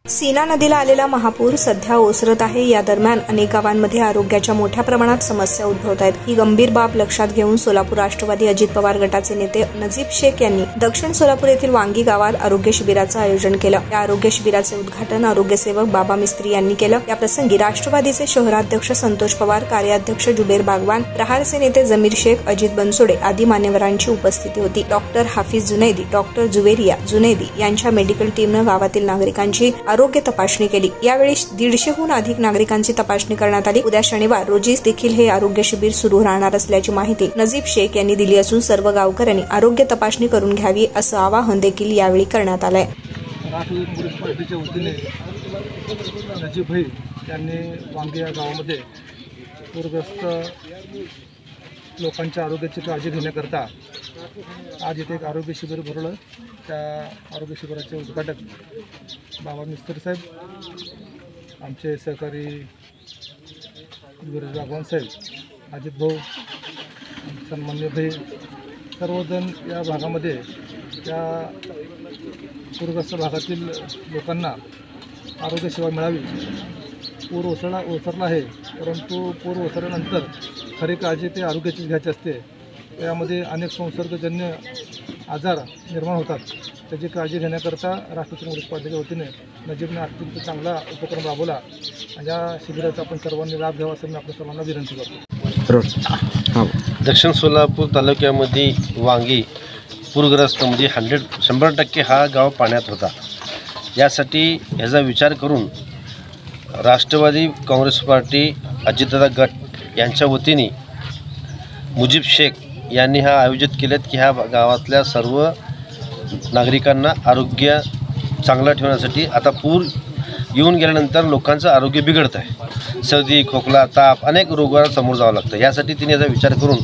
सीना नदीला आलेला महापूर सध्या ओसरत आहे। या दरम्यान अनेक गावांमध्ये आरोग्याच्या मोठ्या प्रमाणात समस्या उद्भवत आहेत। ही गंभीर बाब लक्षात घेऊन सोलापूर राष्ट्रवादी अजित पवार गटाचे नेते नजीब शेख यांनी दक्षिण सोलापूर येथील वांगी गावात आरोग्य शिबिराचं आयोजन केलं। या आरोग्य शिबिराचे उद्घाटन आरोग्यसेवक बाबा मिस्त्री यांनी केलं। या प्रसंगी राष्ट्रवादीचे शहराध्यक्ष संतोष पवार, कार्याध्यक्ष जुबेर बागवान, प्रहारचे नेते जमीर शेख, अजित बनसोडे आदी मान्यवरांची उपस्थिती होती। डॉक्टर हाफिज जुनैदी, डॉक्टर जुवेरिया जुनैदी यांच्या मेडिकल टीमनं गावातील नागरिकांची आरोग्य तपासणी केली। यावेळी 150हून अधिक नागरिकांची तपासणी करण्यात आली। उद्या शनिवार रोजी देखील हे आरोग्य शिबिर सुरू राहणार असल्याची माहिती नजीब शेख यांनी दिली असून सर्व गावकऱ्यांनी आरोग्य तपासणी करून घ्यावी असं आवाहन देखील यावेळी करण्यात आलंय। राष्ट्रवादी काँग्रेस पार्टीच्या वतीने नजीब भाई यांनी वांगी या गावामध्ये पूरग्रस्त लोकांच्या आरोग्याची काळजी घेण्याकरता आज इथे एक आरोग्य शिबिर भरवलं। त्या आरोग्य शिबिराचे उद्घाटक बाबा मिस्त्री साहेब, आमचे सहकारी जुबेर बागवान साहेब, अजित भाऊ, सन्मान्य भाई, सर्वजण या भागामध्ये त्या पूरग्रस्त भागातील लोकांना आरोग्य सेवा मिळावी। पूर ओसरला आहे, परंतु पूर ओसरल्यानंतर खरी काळजी ते आरोग्याचीच घ्यायची असते। त्यामध्ये अनेक संसर्गजन्य आजार निर्माण होतात। त्याची काळजी घेण्याकरता राष्ट्रवादी काँग्रेस पार्टीच्या वतीने नजीबने अत्यंत चांगला उपक्रम राबवला आणि या शिबिराचा आपण सर्वांनी लाभ घ्यावा असं मी आपल्या सर्वांना विनंती करतो। दक्षिण सोलापूर तालुक्यामध्ये वांगी पूरग्रस्त म्हणजे 100% हा गाव पाण्यात होता। यासाठी ह्याचा विचार करून राष्ट्रवादी काँग्रेस पार्टी अजितदादा गट यांच्या वतीने नजीब शेख यांनी हा आयोजित केलेत की ह्या गावातल्या सर्व नागरिकांना आरोग्य चांगलं ठेवण्यासाठी आता पूर येऊन गेल्यानंतर लोकांचं आरोग्य बिघडत आहे। सर्दी, खोकला, ताप अनेक रोगांना समोर जावं लागतं। यासाठी तिने याचा विचार करून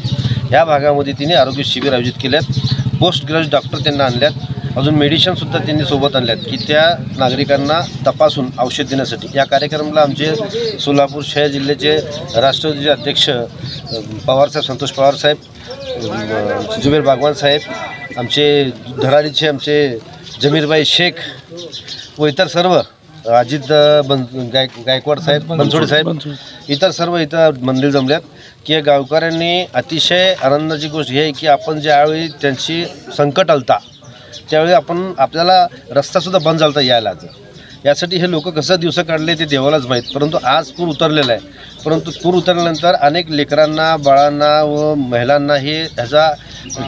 या भागामध्ये तिने आरोग्य शिबिर आयोजित केल्यात। पोस्ट ग्रॅज्युएट डॉक्टर त्यांना आणल्यात, अजून मेडिसिनसुद्धा त्यांनी सोबत आणल्यात की त्या नागरिकांना तपासून औषध देण्यासाठी। या कार्यक्रमाला आमचे सोलापूर शहर जिल्ह्याचे राष्ट्रवादीचे अध्यक्ष पवारसाहेब, संतोष पवारसाहेब, जुबेर बागवान साहेब, आमचे धडाडीचे आमचे जमीरबाई शेख व इतर सर्व अजित गायकवाड साहेब, बनसोडे साहेब, इतर सर्व इथं मंदिर जमल्यात की या गावकऱ्यांनी अतिशय आनंदाची गोष्ट ही आहे की आपण ज्यावेळी त्यांची संकट आलता त्यावेळी आपल्याला रस्तासुद्धा बंद झालता यायला। यासाठी हे लोक कसं दिवस काढले ते देवालाच माहीत, परंतु आज पूर उतरलेला आहे। परंतु पूर उतरल्यानंतर अनेक लेकरांना, बाळांना व महिलांना ह्याचा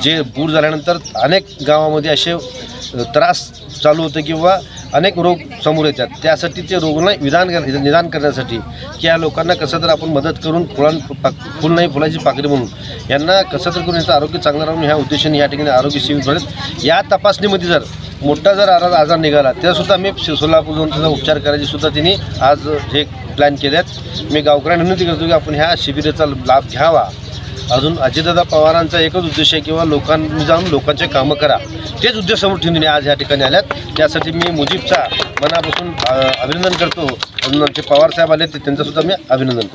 जे पूर झाल्यानंतर अनेक गावामध्ये असे त्रास चालू होते किंवा अनेक रोग समोर येतात। त्यासाठी ते रोगांना निदान करण्यासाठी की या लोकांना कसं तर आपण मदत करून फुल नाही फुलाची पाकळी म्हणून यांना कसं तर करून यांचं आरोग्य चांगलं राहून ह्या उद्देशाने या ठिकाणी आरोग्य शिबिर भरत। या तपासणीमध्ये जर मोठा जर आजार निघाला त्यासुद्धा मी सोलापूर जाऊन त्याचा उपचार करायची सुद्धा तिने आज हे प्लॅन केल्यात। मी गावकऱ्यांना विनंती करतो की आपण ह्या शिबिराचा लाभ घ्यावा। अजून अजितदादा पवारांचा एकच उद्देश आहे किंवा लोकांनी जाऊन लोकांचे कामं करा, तेच उद्देश समोर ठेवून आज या ठिकाणी आल्यात। त्यासाठी मी मुजीबचा मनापासून अभिनंदन करतो। अजून आमचे पवार साहेब आले त्यांचं सुद्धा मी अभिनंदन करतो।